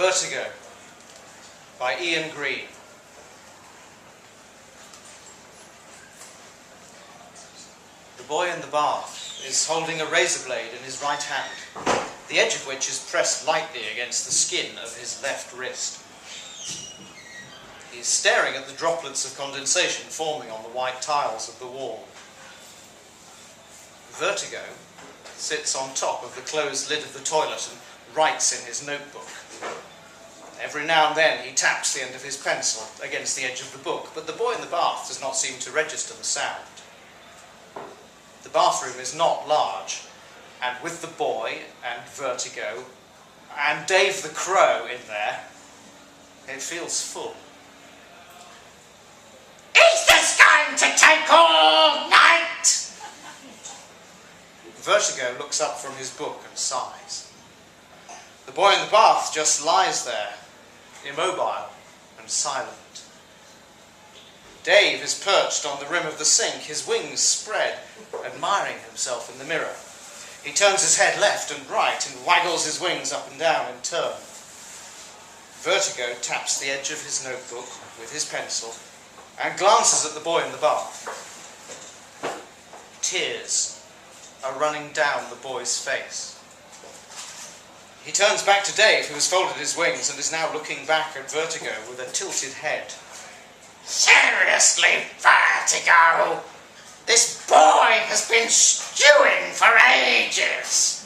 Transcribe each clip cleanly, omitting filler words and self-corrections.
Vertigo by Ian Green. The boy in the bath is holding a razor blade in his right hand, the edge of which is pressed lightly against the skin of his left wrist. He is staring at the droplets of condensation forming on the white tiles of the wall. Vertigo sits on top of the closed lid of the toilet and writes in his notebook. Every now and then he taps the end of his pencil against the edge of the book, but the boy in the bath does not seem to register the sound. The bathroom is not large, and with the boy and Vertigo and Dave the Crow in there, it feels full. Is this going to take all night? Vertigo looks up from his book and sighs. The boy in the bath just lies there, immobile and silent. Dave is perched on the rim of the sink, his wings spread, admiring himself in the mirror. He turns his head left and right and waggles his wings up and down in turn. Vertigo taps the edge of his notebook with his pencil and glances at the boy in the bath. Tears are running down the boy's face. He turns back to Dave, who has folded his wings and is now looking back at Vertigo with a tilted head. Seriously, Vertigo, this boy has been stewing for ages.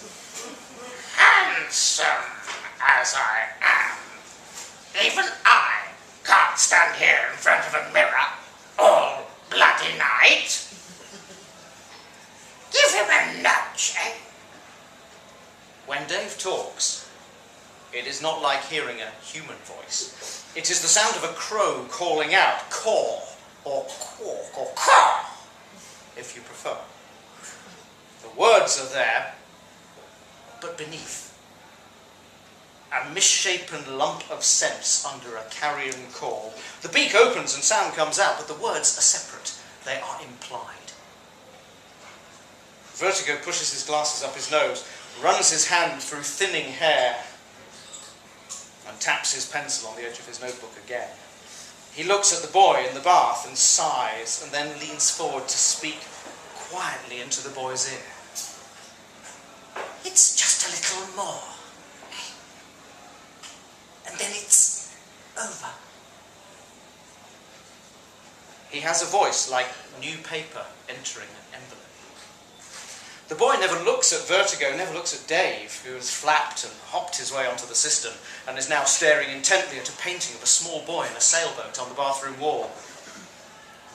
Handsome as I am, even I can't stand here in front of a mirror all bloody night. Give him a nudge, eh? When Dave talks, it is not like hearing a human voice. It is the sound of a crow calling out, caw, or quawk, or caw, if you prefer. The words are there, but beneath. A misshapen lump of sense under a carrion call. The beak opens and sound comes out, but the words are separate. They are implied. Vertigo pushes his glasses up his nose, runs his hand through thinning hair, and taps his pencil on the edge of his notebook again. He looks at the boy in the bath and sighs, and then leans forward to speak quietly into the boy's ear. It's just a little more, eh? And then it's over. He has a voice like new paper entering an envelope. The boy never looks at Vertigo, never looks at Dave, who has flapped and hopped his way onto the cistern and is now staring intently at a painting of a small boy in a sailboat on the bathroom wall.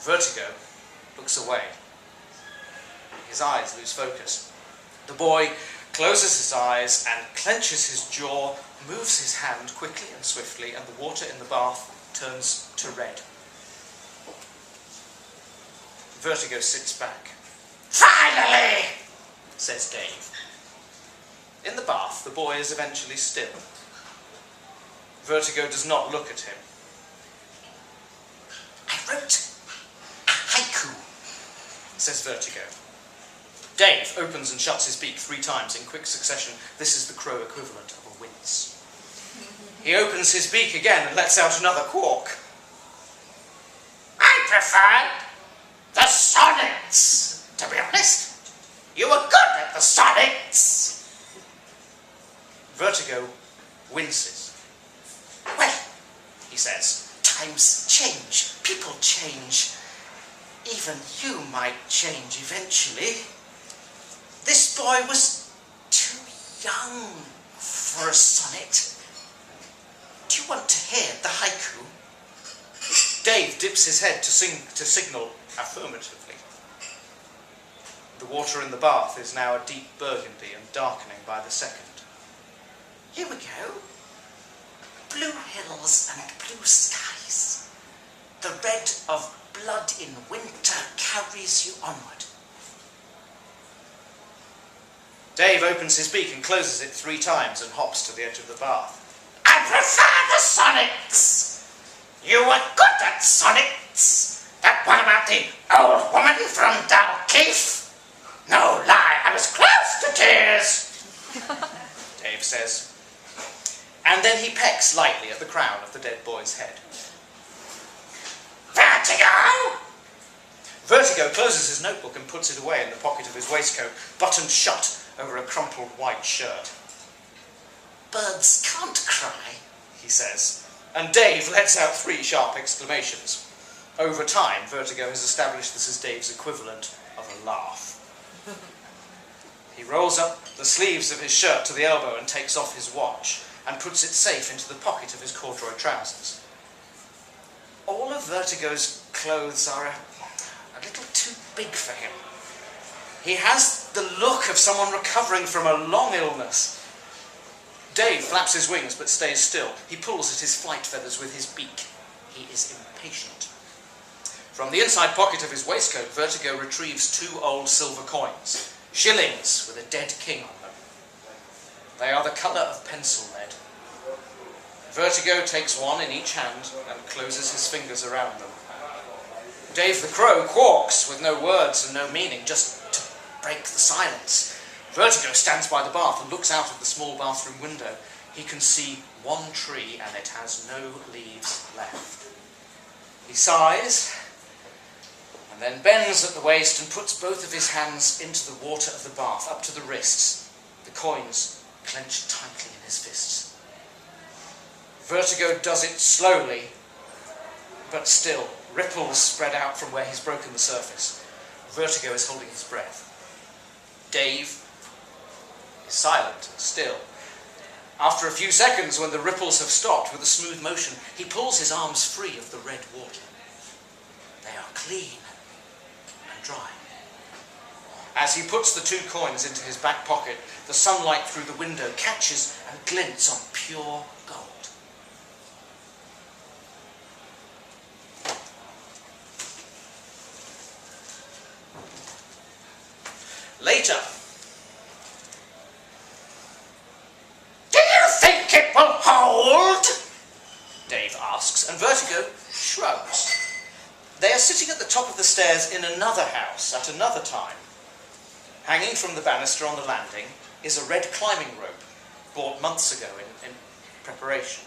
Vertigo looks away. His eyes lose focus. The boy closes his eyes and clenches his jaw, moves his hand quickly and swiftly, and the water in the bath turns to red. Vertigo sits back. Finally! Says Dave. In the bath, the boy is eventually still. Vertigo does not look at him. I wrote a haiku, Says Vertigo. Dave opens and shuts his beak 3 times in quick succession. This is the crow equivalent of a wince. He opens his beak again and lets out another quawk. I prefer the sonnets, to be honest. You were good at the sonnets. Vertigo winces. Well, he says, times change, people change. Even you might change eventually. This boy was too young for a sonnet. Do you want to hear the haiku? Dave dips his head to signal affirmatively. The water in the bath is now a deep burgundy and darkening by the second. Here we go. Blue hills and blue skies. The red of blood in winter carries you onward. Dave opens his beak and closes it 3 times and hops to the edge of the bath. I prefer the sonnets. You were good at sonnets. But what about the old woman from Dalkeith? No lie, I was close to tears. Dave says. and then he pecks lightly at the crown of the dead boy's head. Vertigo! Vertigo closes his notebook and puts it away in the pocket of his waistcoat, buttoned shut over a crumpled white shirt. Birds can't cry, He says, and Dave lets out 3 sharp exclamations. Over time, Vertigo has established this as Dave's equivalent of a laugh. He rolls up the sleeves of his shirt to the elbow and takes off his watch and puts it safe into the pocket of his corduroy trousers. All of Vertigo's clothes are a little too big for him. He has the look of someone recovering from a long illness. Dave flaps his wings but stays still. He pulls at his flight feathers with his beak. He is impatient. From the inside pocket of his waistcoat, Vertigo retrieves 2 old silver coins, shillings with a dead king on them. They are the colour of pencil lead. Vertigo takes one in each hand and closes his fingers around them. Dave the Crow quawks with no words and no meaning, just to break the silence. Vertigo stands by the bath and looks out of the small bathroom window. He can see 1 tree and it has no leaves left. He sighs and then bends at the waist and puts both of his hands into the water of the bath, up to the wrists, the coins clenched tightly in his fists. Vertigo does it slowly, but still. Ripples spread out from where he's broken the surface. Vertigo is holding his breath. Dave is silent and still. After a few seconds, when the ripples have stopped with a smooth motion, he pulls his arms free of the red water. They are clean and dry. As he puts the 2 coins into his back pocket, the sunlight through the window catches and glints on pure gold. Later. Do you think it will hold? Dave asks, and Vertigo shrugs. They are sitting at the top of the stairs in another house at another time. Hanging from the banister on the landing is a red climbing rope, bought months ago in preparation.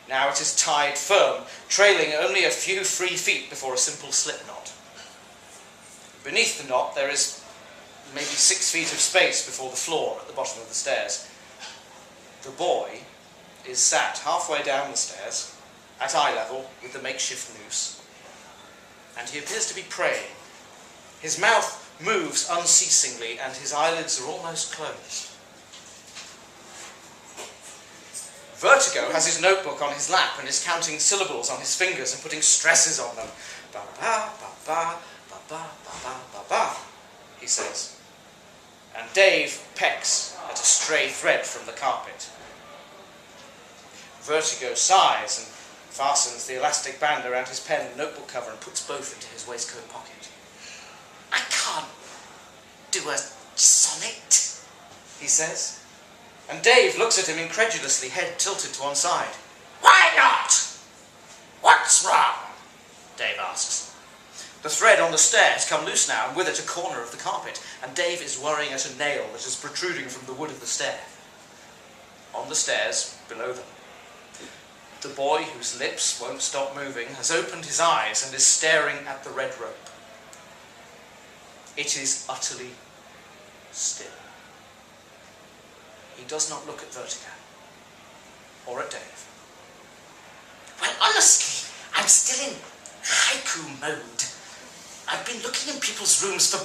Now it is tied firm, trailing only a few free feet before a simple slip knot. Beneath the knot there is maybe 6 feet of space before the floor at the bottom of the stairs. The boy is sat halfway down the stairs, at eye level with the makeshift noose, and he appears to be praying. His mouth moves unceasingly and his eyelids are almost closed. Vertigo has his notebook on his lap and is counting syllables on his fingers and putting stresses on them. Ba-ba, ba-ba, ba-ba, ba-ba, ba-ba, he says. And Dave pecks at a stray thread from the carpet. Vertigo sighs and fastens the elastic band around his pen and notebook cover and puts both into his waistcoat pocket. I can't do a sonnet, He says. And Dave looks at him incredulously, head tilted to one side. Why not? What's wrong? Dave asks. The thread on the stair has come loose now, and with it a corner of the carpet, and Dave is worrying at a nail that is protruding from the wood of the stair. On the stairs, below them, the boy, whose lips won't stop moving, has opened his eyes and is staring at the red rope. It is utterly still. He does not look at Vertigo, or at Dave. Well, honestly, I'm still in haiku mode. I've been looking in people's rooms for